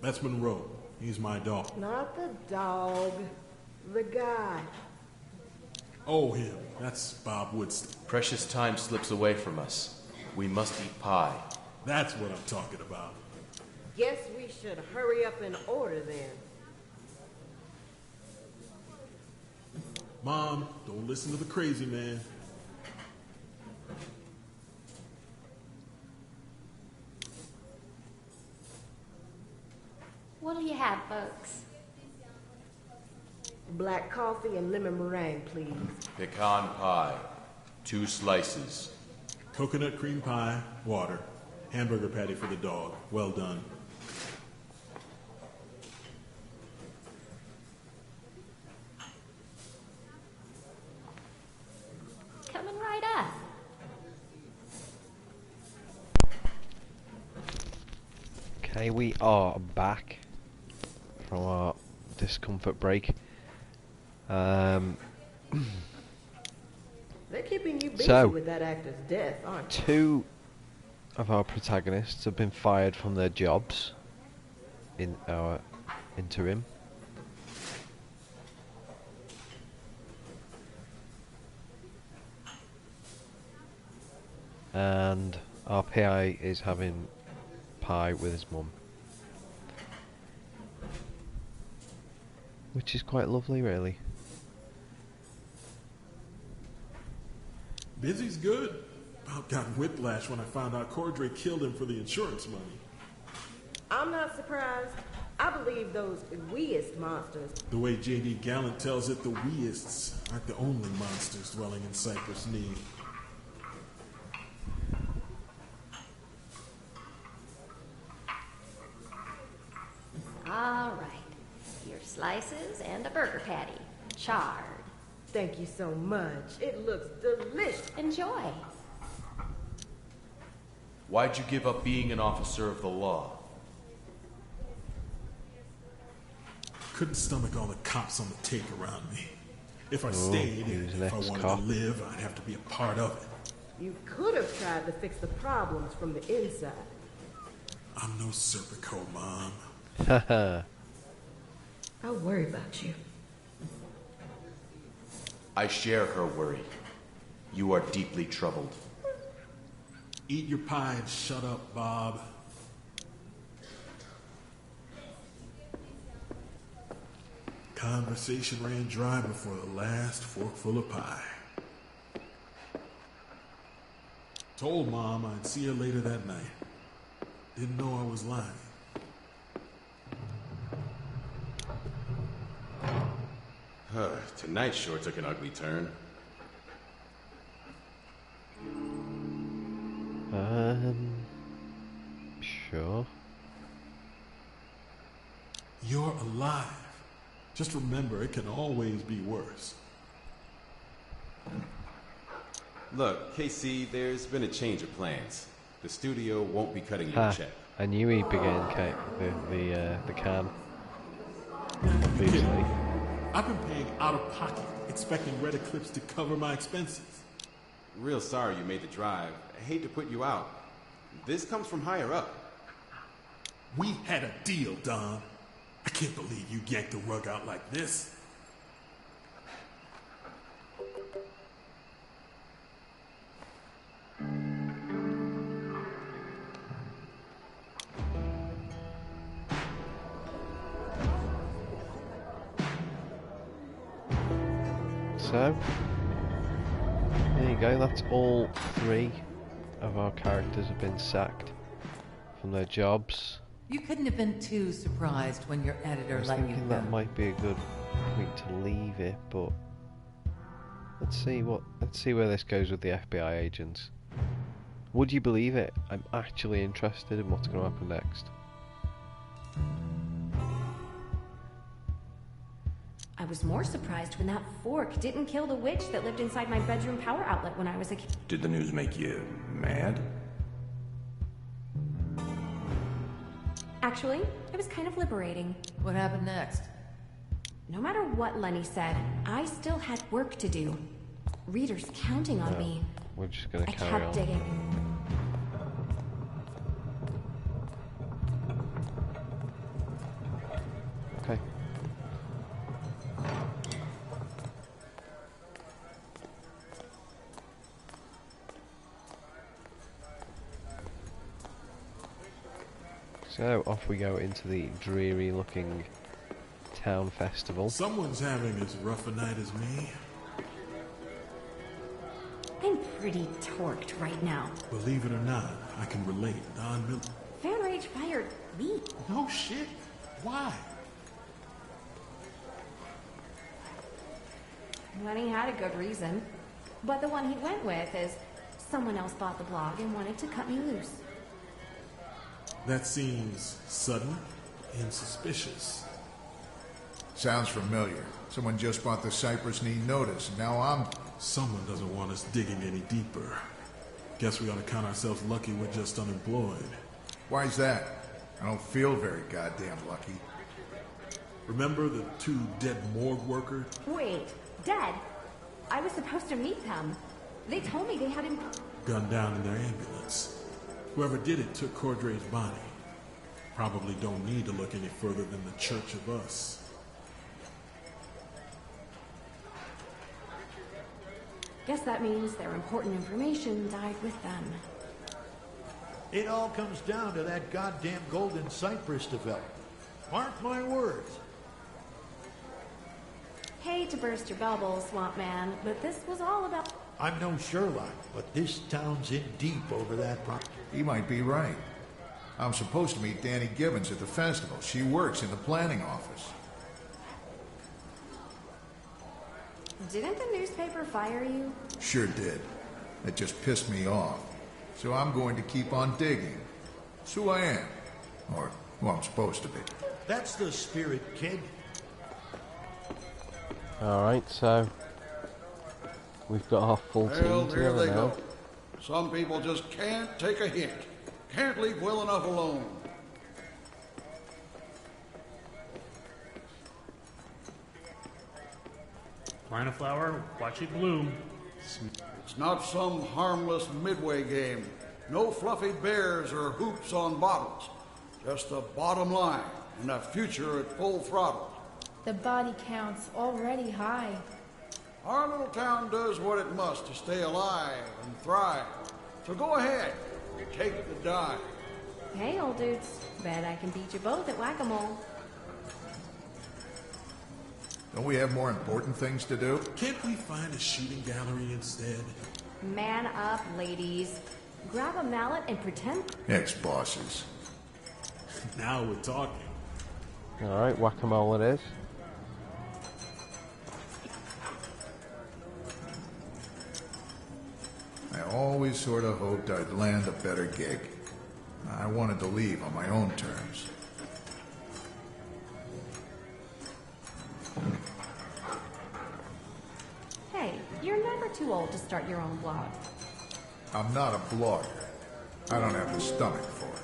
That's Monroe. He's my dog. Not the dog, the guy. Oh, him. That's Bob Woodson. Precious time slips away from us. We must eat pie. That's what I'm talking about. Guess we should hurry up and order then. Mom, don't listen to the crazy man. What'll you have, folks? Black coffee and lemon meringue, please. Pecan pie. 2 slices. Coconut cream pie, water. Hamburger patty for the dog. Well done. Coming right up. Okay, we are back from our discomfort break. They're keeping you busy So, with that actor's death, aren't they? 2 of our protagonists have been fired from their jobs in our interim. And our PI is having pie with his mum, which is quite lovely, really. Busy's good. About got whiplash when I found out Cordray killed him for the insurance money. I'm not surprised. I believe those weest monsters. The way J.D. Gallant tells it, the weists aren't the only monsters dwelling in Cypress Knee. All right. Your slices and a burger patty. Charred. Thank you so much. It looks delicious. Enjoy. Why'd you give up being an officer of the law? Couldn't stomach all the cops on the take around me. If I stayed, he was an if I wanted ex-cop. to live, I'd have to be a part of it. You could have tried to fix the problems from the inside. I'm no Serpico, Mom. Haha. I'll worry about you. I share her worry. You are deeply troubled. Eat your pie and shut up, Bob. Conversation ran dry before the last forkful of pie. Told Mom I'd see her later that night. Didn't know I was lying. Tonight sure took an ugly turn. Sure. You're alive. Just remember, it can always be worse. Look, KC, there's been a change of plans. The studio won't be cutting you a check. I knew he'd be getting the can. Obviously. I've been paying out of pocket, expecting Red Eclipse to cover my expenses. Real sorry you made the drive. I hate to put you out. This comes from higher up. We had a deal, Don. I can't believe you yanked the rug out like this. So, there you go, that's all 3 of our characters have been sacked from their jobs. You couldn't have been too surprised when your I editor was let you thinking go. that might be a good point to leave it, but let's see where this goes with the FBI agents. Would you believe it? I'm actually interested in what's going to happen next. I was more surprised when that fork didn't kill the witch that lived inside my bedroom power outlet when I was a kid. Did the news make you mad? Actually, it was kind of liberating. What happened next? No matter what Lenny said, I still had work to do. Readers counting on me. We're just going I to carry kept on. digging. Okay. So off we go into the dreary looking town festival. Someone's having as rough a night as me. I'm pretty torqued right now. Believe it or not, I can relate. Fan Rage fired me. No shit. Why? Well, he had a good reason. But the one he went with is someone else bought the blog and wanted to cut me loose. That seems sudden and suspicious. Sounds familiar. Someone just bought the Cypress Knee notice, and now Someone doesn't want us digging any deeper. Guess we ought to count ourselves lucky we're just unemployed. Why's that? I don't feel very goddamn lucky. Remember the 2 dead morgue workers? Wait, dead? I was supposed to meet them. They told me they had him gunned down in their ambulance. Whoever did it took Cordray's body. Probably don't need to look any further than the Church of Us. Guess that means their important information died with them. It all comes down to that goddamn golden cypress development. Mark my words. Hate to burst your bubble, Swamp Man, but this was all about... I'm no Sherlock, but this town's in deep over that problem. He might be right. I'm supposed to meet Danny Gibbons at the festival. She works in the planning office. Didn't the newspaper fire you? Sure did. It just pissed me off. So I'm going to keep on digging. It's who I am. Or who I'm supposed to be. That's the spirit, kid. Alright, so we've got our full team Well, here together they now. go. Some people just can't take a hint. Can't leave well enough alone. Plant a flower, watch it bloom. It's not some harmless midway game. No fluffy bears or hoops on bottles. Just the bottom line and a future at full throttle. The body count's already high. Our little town does what it must to stay alive and thrive. So go ahead, take the dive. Hey, old dudes. Bet I can beat you both at whack-a-mole. Don't we have more important things to do? Can't we find a shooting gallery instead? Man up, ladies. Grab a mallet and pretend... Ex-bosses. Now we're talking. Alright, whack-a-mole it is. I always sort of hoped I'd land a better gig. I wanted to leave on my own terms. Hey, you're never too old to start your own blog. I'm not a blogger. I don't have the stomach for it.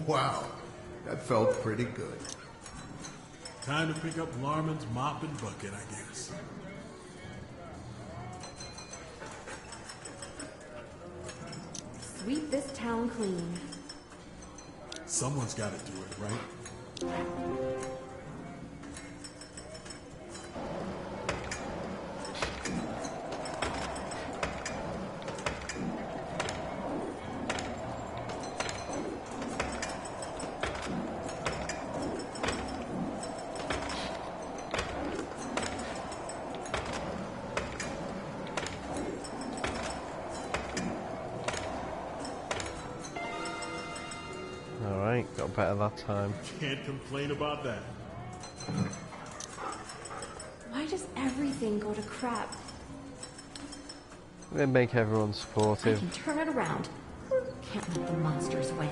Wow, that felt pretty good. Time to pick up Larman's mop and bucket, I guess. Sweep this town clean. Someone's got to do it, right? Alright, got better that time. Can't complain about that. Why does everything go to crap? They make everyone I supportive. can turn it around. Can't let the monsters win.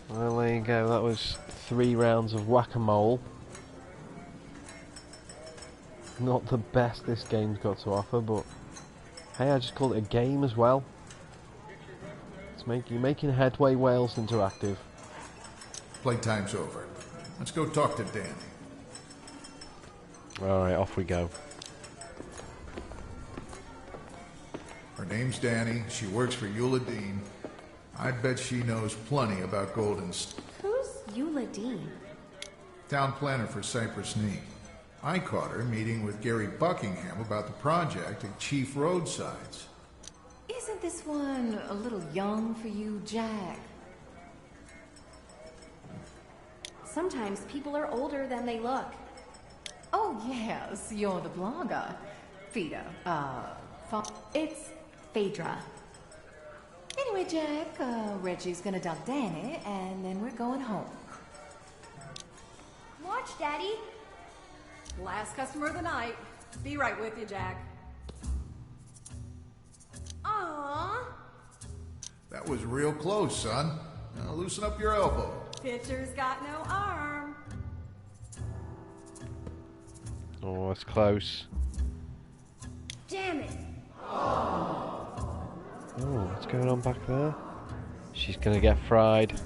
Well, there you go. That was 3 rounds of whack-a-mole. Not the best this game's got to offer, but hey, I just call it a game as well. You're making headway. Wales Interactive. Playtime's over. Let's go talk to Danny. Alright, off we go. Her name's Danny. She works for Eula Dean. I bet she knows plenty about Golden State. Who's Eula Dean? Town planner for Cypress Knee. I caught her meeting with Gary Buckingham about the project at Chief Roadsides. Isn't this one a little young for you, Jack? Sometimes people are older than they look. Oh, yes, you're the blogger. Fida, It's Phaedra. Anyway, Jack, Reggie's gonna dump Danny, and then we're going home. Watch, Daddy. Last customer of the night. Be right with you, Jack. Aww. That was real close, son. Now loosen up your elbow. Pitcher's got no arm. Oh, it's close. Damn it. Oh, what's going on back there? She's gonna get fried.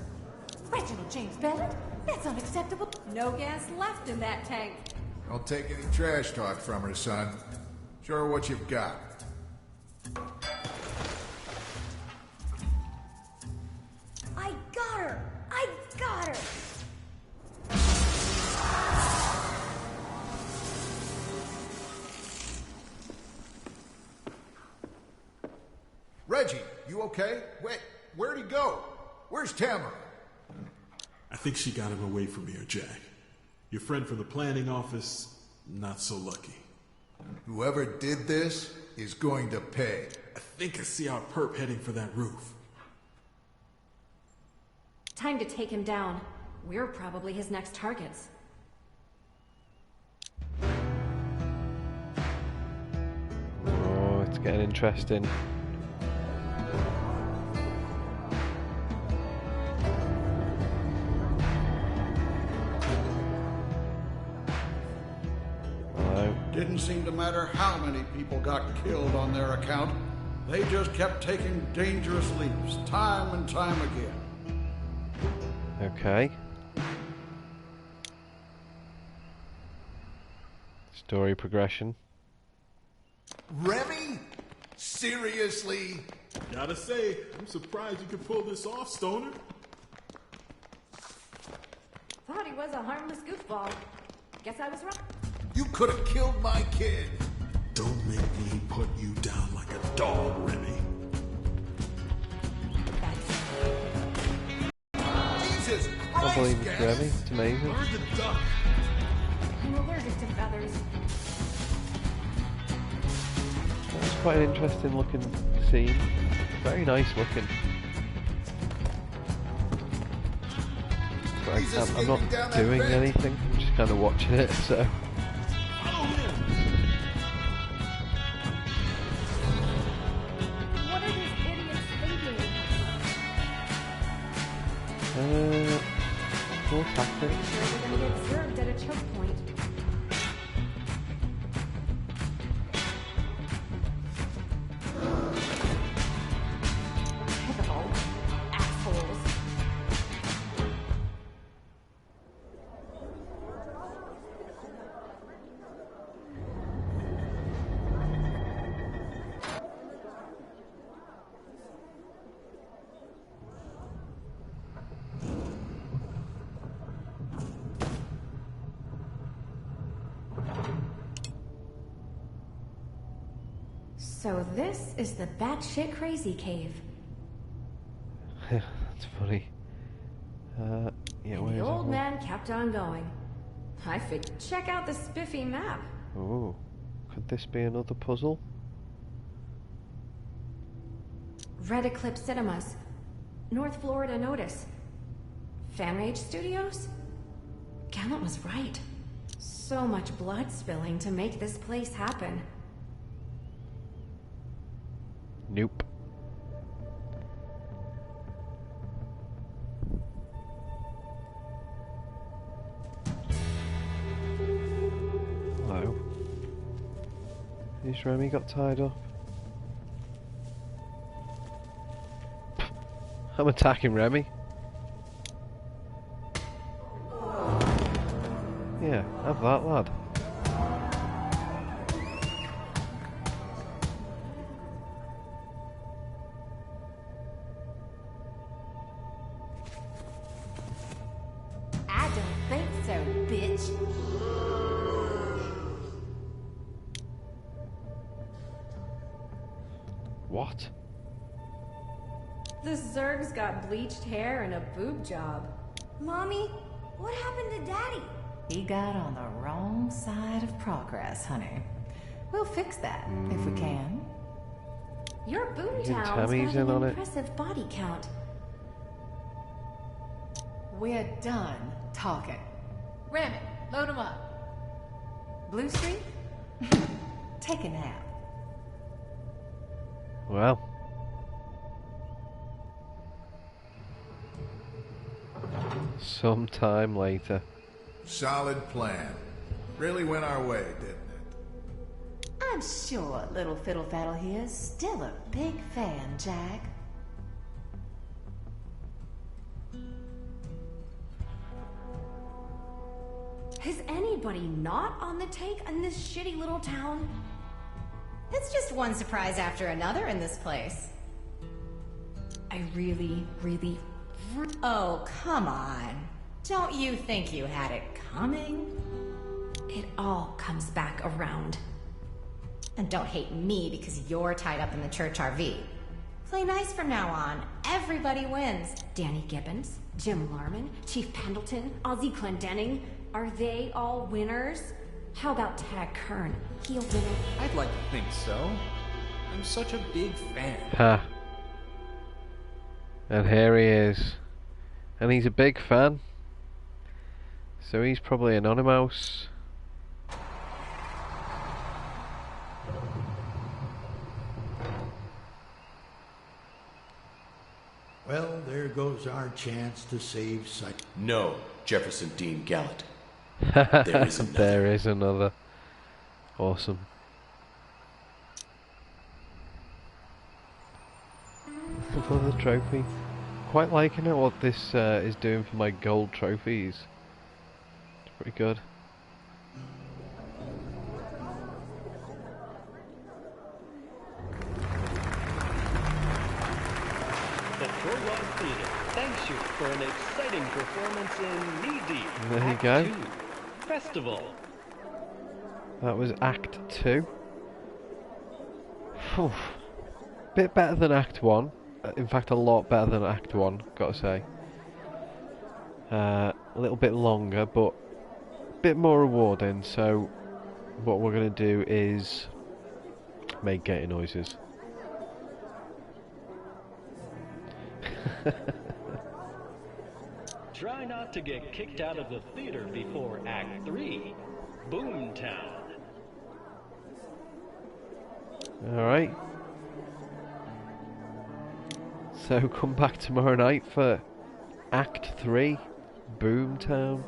Reginald James Bennett? That's unacceptable. No gas left in that tank. Don't take any trash talk from her, son. Show her what you've got. I got her! I got her! Reggie, you okay? Wait, where'd he go? Where's Tamara? I think she got him away from here, Jack. Your friend from the planning office, not so lucky. Whoever did this is going to pay. I think I see our perp heading for that roof. Time to take him down. We're probably his next targets. Oh, it's getting interesting. Didn't seem to matter how many people got killed on their account. They just kept taking dangerous leaps, time and time again. Okay. Story progression. Remy? Seriously? Gotta say, I'm surprised you could pull this off, Stoner. Thought he was a harmless goofball. Guess I was wrong. You could have killed my kid. Don't make me put you down like a dog, Remy. Jesus I Christ, believe it's Remy. It's amazing. Where's the duck? I'm allergic to feathers. That's quite an interesting looking scene. Very nice looking. But I'm not doing anything. I'm just kind of watching it. So. What are these idiots thinking? Cool tactic. We're gonna get served at a choke point. Typical assholes. So this is the batshit crazy cave. That's funny. Yeah, And where the is old it? man kept on going. I figured, check out the spiffy map. Oh, could this be another puzzle? Red Eclipse Cinemas. North Florida Notice. Fanrage Studios? Gallant was right. So much blood spilling to make this place happen. Nope. Who's Remy got tied up? I'm attacking Remy. Yeah, have that, lad. I don't think so, bitch. What? The Zerg's got bleached hair and a boob job. Mommy, what happened to Daddy? He got on the wrong side of progress, honey. We'll fix that if we can. Your boomtown's Tammy's got in on an it. impressive body count. We're done talking. Ram it. Load him up. Blue Street? Take a nap. Well. Sometime later. Solid plan. Really went our way, didn't it? I'm sure little Fiddle Faddle here's still a big fan, Jack. Is anybody not on the take in this shitty little town? It's just one surprise after another in this place. I really... Oh, come on. Don't you think you had it coming? It all comes back around. And don't hate me because you're tied up in the church RV. Play nice from now on. Everybody wins. Danny Gibbons, Jim Larman, Chief Pendleton, Ozzy Clendenning. Are they all winners? How about Tad Kern? He'll win it. I'd like to think so. I'm such a big fan. Ha. And here he is. And he's a big fan. So he's probably anonymous. Well, there goes our chance to save sight. No, Jefferson Dean Gallant. There is another. Awesome. Another trophy. Quite liking it, what this is doing for my gold trophies. It's pretty good. The Prologue Theater thanks you for an exciting performance in Knee Deep. There you Act go. 2 Festival. That was Act 2. Phew. Bit better than Act 1. In fact, a lot better than Act 1, gotta say. A little bit longer, but a bit more rewarding. So, what we're gonna do is make getting noises. Try not to get kicked out of the theater before Act 3, Boomtown. Alright. So come back tomorrow night for Act 3, Boomtown.